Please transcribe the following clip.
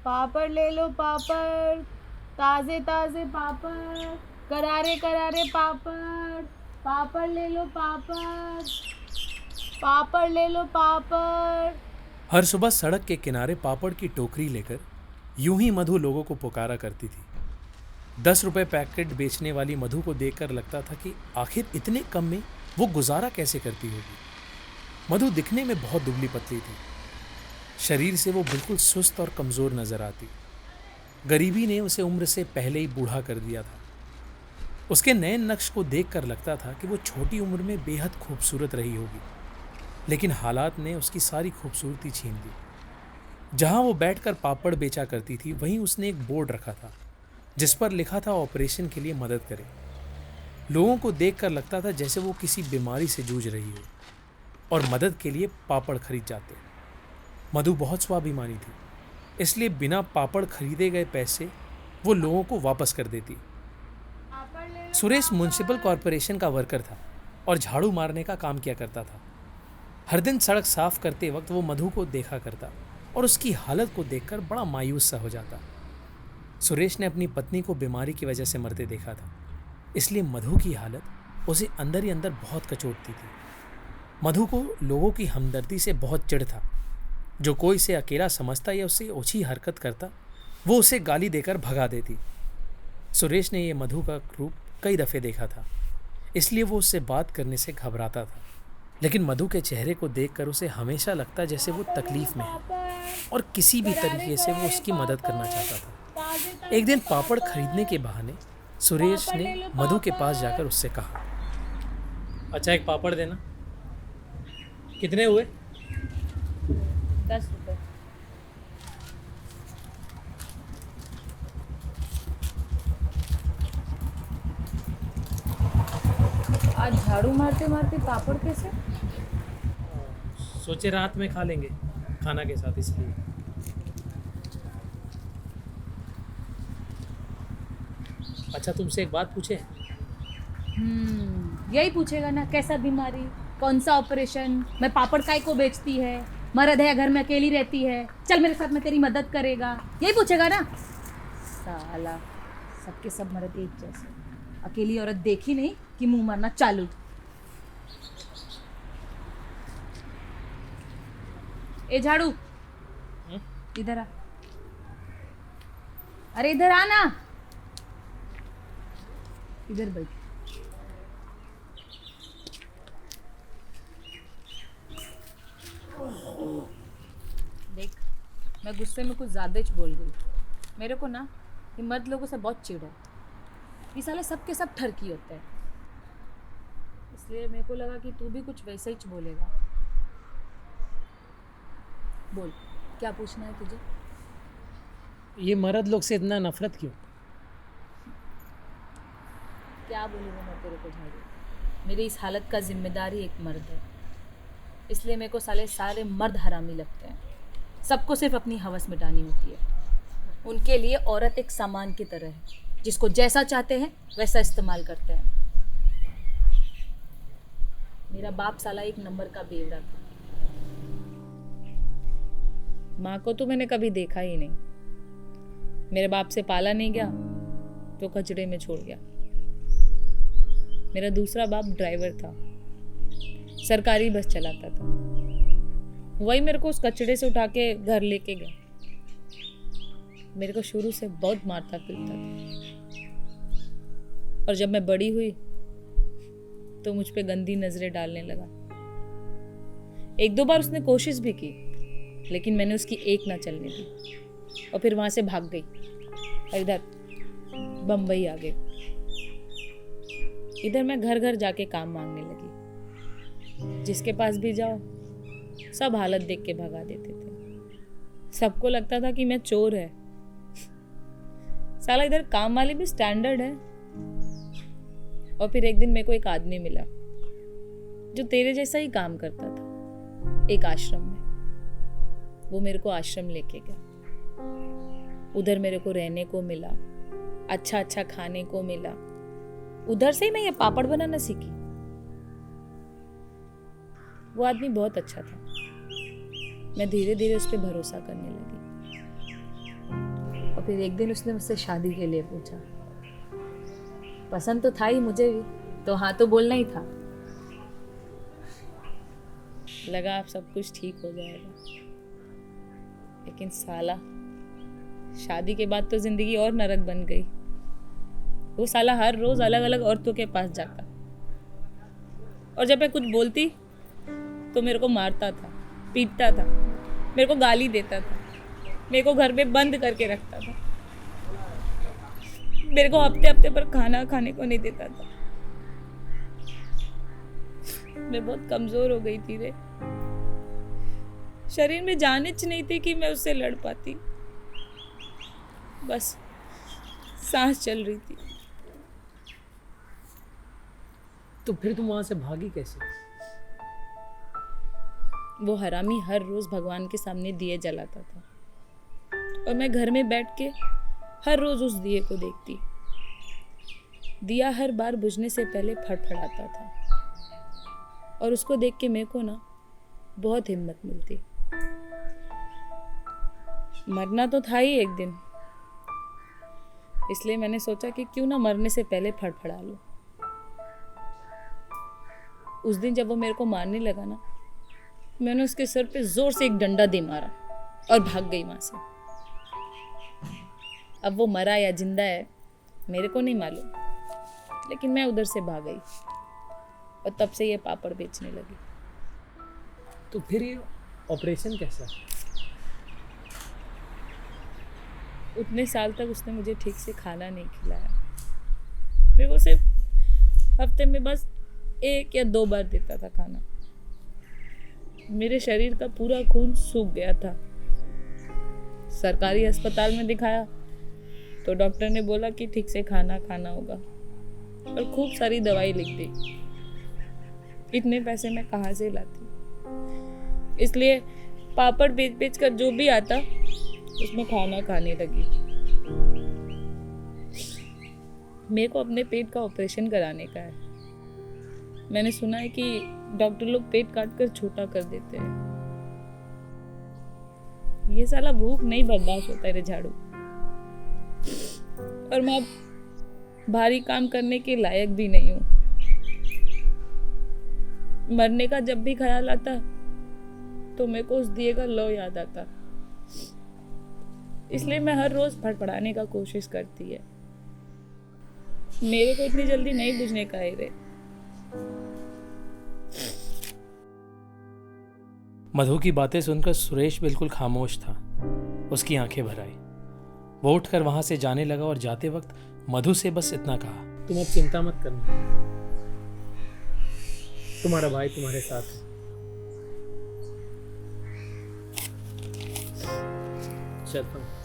पापड़ ले लो पापड़, ताज़े ताज़े पापड़, करारे करारे पापड़। पापड़ ले लो पापड़, पापड़ ले लो पापड़। हर सुबह सड़क के किनारे पापड़ की टोकरी लेकर यूं ही मधु लोगों को पुकारा करती थी। 10 रुपए पैकेट बेचने वाली मधु को देखकर लगता था कि आखिर इतने कम में वो गुजारा कैसे करती होगी। मधु दिखने में बहुत दुबली पतली थी। शरीर से वो बिल्कुल सुस्त और कमज़ोर नजर आती। गरीबी ने उसे उम्र से पहले ही बूढ़ा कर दिया था। उसके नए नक्श को देखकर लगता था कि वो छोटी उम्र में बेहद खूबसूरत रही होगी, लेकिन हालात ने उसकी सारी खूबसूरती छीन ली। जहां वो बैठकर पापड़ बेचा करती थी, वहीं उसने एक बोर्ड रखा था जिस पर लिखा था ऑपरेशन के लिए मदद करें। लोगों को देखकर लगता था जैसे वो किसी बीमारी से जूझ रही हो और मदद के लिए पापड़ खरीद जाते। मधु बहुत स्वाभिमानी थी, इसलिए बिना पापड़ खरीदे गए पैसे वो लोगों को वापस कर देती। पापड़ ले लो सुरेश म्युनिसिपल पापड़। कॉरपोरेशन का वर्कर था और झाड़ू मारने का काम किया करता था। हर दिन सड़क साफ करते वक्त वो मधु को देखा करता और उसकी हालत को देखकर बड़ा मायूस सा हो जाता। सुरेश ने अपनी पत्नी को बीमारी की वजह से मरते देखा था, इसलिए मधु की हालत उसे अंदर ही अंदर बहुत कचोटती थी। मधु को लोगों की हमदर्दी से बहुत चिढ़ था। जो कोई इसे अकेला समझता या उससे ओछी हरकत करता, वो उसे गाली देकर भगा देती। सुरेश ने यह मधु का रूप कई दफ़े देखा था, इसलिए वो उससे बात करने से घबराता था। लेकिन मधु के चेहरे को देखकर उसे हमेशा लगता जैसे वो तकलीफ में है और किसी भी तरीके से वो उसकी मदद करना चाहता था। ताज़े एक ताज़े दिन पापड़ खरीदने पापड़। के बहाने सुरेश पापड़ ने ले लो मधु के पास पापड़। जाकर उससे कहा, अच्छा एक पापड़ देना। कितने हुए? 10 रुपए। आज झाड़ू मारते मारते पापड़ कैसे? सोचे रात में खा लेंगे खाना के साथ, इसलिए। अच्छा तुमसे एक बात पूछे? यही पूछेगा ना, कैसा बीमारी, कौन सा ऑपरेशन, मैं पापड़ काय को बेचती है, मर्द है घर में अकेली रहती है, चल मेरे साथ में तेरी मदद करेगा, यही पूछेगा ना। साला, सबके सब मर्द एक जैसे, अकेली औरत देखी नहीं कि मुंह मारना चालू। ए झाड़ू, इधर आ। अरे इधर आ ना, इधर बैठ। देख, मैं गुस्से में कुछ ज़्यादा ही बोल गई। मेरे को ना ये मर्द लोगों से बहुत चिढ़ है। ये साले सबके सब ठरकी होते हैं, इसलिए मेरे को लगा कि तू भी कुछ वैसा ही बोलेगा। बोल, क्या पूछना है तुझे? ये मर्द लोग से इतना नफरत क्यों? क्या बोलूँगा मैं तेरे को झाड़ू? मेरी इस हालत का जिम्मेदार ही एक मर्द है, इसलिए मेरे को साले सारे मर्द हरामी लगते हैं। सबको सिर्फ अपनी हवस मिटानी होती है। उनके लिए औरत एक सामान की तरह है, जिसको जैसा चाहते हैं वैसा इस्तेमाल करते हैं। मेरा बाप साला एक नंबर का बेवड़ा था। माँ को तो मैंने कभी देखा ही नहीं। मेरे बाप से पाला नहीं गया तो कचड़े में छोड़ गया। मेरा दूसरा बाप ड्राइवर था, सरकारी बस चलाता था। वही मेरे को उस कचड़े से उठा के घर लेके गया। मेरे को शुरू से बहुत मारता पीटता था, और जब मैं बड़ी हुई तो मुझ पे गंदी नजरें डालने लगा। एक दो बार उसने कोशिश भी की, लेकिन मैंने उसकी एक ना चलने दी और फिर वहां से भाग गई और इधर बम्बई आ गई। इधर मैं घर घर जाके काम मांगने लगी। जिसके पास भी जाओ सब हालत देख के भगा देते थे। सबको लगता था कि मैं चोर है। साला इधर काम वाले भी स्टैंडर्ड है। और फिर एक दिन मेरे को एक आदमी मिला जो तेरे जैसा ही काम करता था, एक आश्रम में। वो मेरे को आश्रम लेके गया। उधर मेरे को रहने को मिला, अच्छा अच्छा खाने को मिला। उधर से ही मैं ये पापड़ बनाना सीखी। वो आदमी बहुत अच्छा था। मैं धीरे धीरे उस पर भरोसा करने लगी। फिर एक दिन उसने मुझसे शादी के लिए पूछा। पसंद तो था ही मुझे भी, तो हाँ तो बोलना ही था। लगा अब सब कुछ ठीक हो जाएगा, लेकिन साला शादी के बाद तो जिंदगी और नरक बन गई। वो साला हर रोज अलग अलग औरतों के पास जाता, और जब मैं कुछ बोलती तो मेरे को मारता था, पीटता था, मेरे को गाली देता था, मेरे को घर में बंद करके रखता था, मेरे को हफ्ते हफ्ते पर खाना खाने को नहीं देता था। मैं बहुत कमजोर हो गई थी रे, शरीर में जान ही नहीं थी कि मैं उससे लड़ पाती, बस सांस चल रही थी। तो फिर तुम वहां से भागी कैसे? वो हरामी हर रोज भगवान के सामने दिए जलाता था, और मैं घर में बैठ के हर रोज उस दिए को देखती। दिया हर बार बुझने से पहले फड़फड़ाता था, और उसको देख के मेरे को ना बहुत हिम्मत मिलती। मरना तो था ही एक दिन, इसलिए मैंने सोचा कि क्यों ना मरने से पहले फड़फड़ा लूं। उस दिन जब वो मेरे को मारने लगा ना, मैंने उसके सर पे जोर से एक डंडा दे मारा और भाग गई वहां से। अब वो मरा या जिंदा है मेरे को नहीं मालूम, लेकिन मैं उधर से भाग गई, और तब से ये पापड़ बेचने लगी। तो फिर ये ऑपरेशन कैसा? उतने साल तक उसने मुझे ठीक से खाना नहीं खिलाया। मेरे को सिर्फ हफ्ते में बस 1 या 2 बार देता था खाना। मेरे शरीर का पूरा खून सूख गया था। सरकारी अस्पताल में दिखाया तो डॉक्टर ने बोला कि ठीक से खाना खाना होगा, और खूब सारी दवाई लिख दी। इतने पैसे मैं कहाँ से लाती? इसलिए पापड़ बेच बेच कर जो भी आता उसमें खाना खाने लगी। मेरे को अपने पेट का ऑपरेशन कराने का है। मैंने सुना है कि डॉक्टर लोग पेट काट कर छोटा कर देते हैं। ये साला भूख नहीं बर्दाश्त होता है रे झाड़ू, और मैं अब भारी काम करने के लायक भी नहीं हूँ। मरने का जब भी ख्याल आता तो मेरे को उस दिए का लो याद आता, इसलिए मैं हर रोज फड़फड़ाने का कोशिश करती है। मेरे को इतनी जल्दी नहीं बुझने का है रे। मधु की बातें सुनकर सुरेश बिल्कुल खामोश था। उसकी आंखें भर आई। वो उठकर वहां से जाने लगा और जाते वक्त मधु से बस इतना कहा, तुम अब चिंता मत करना, तुम्हारा भाई तुम्हारे साथ है। चलता हूं।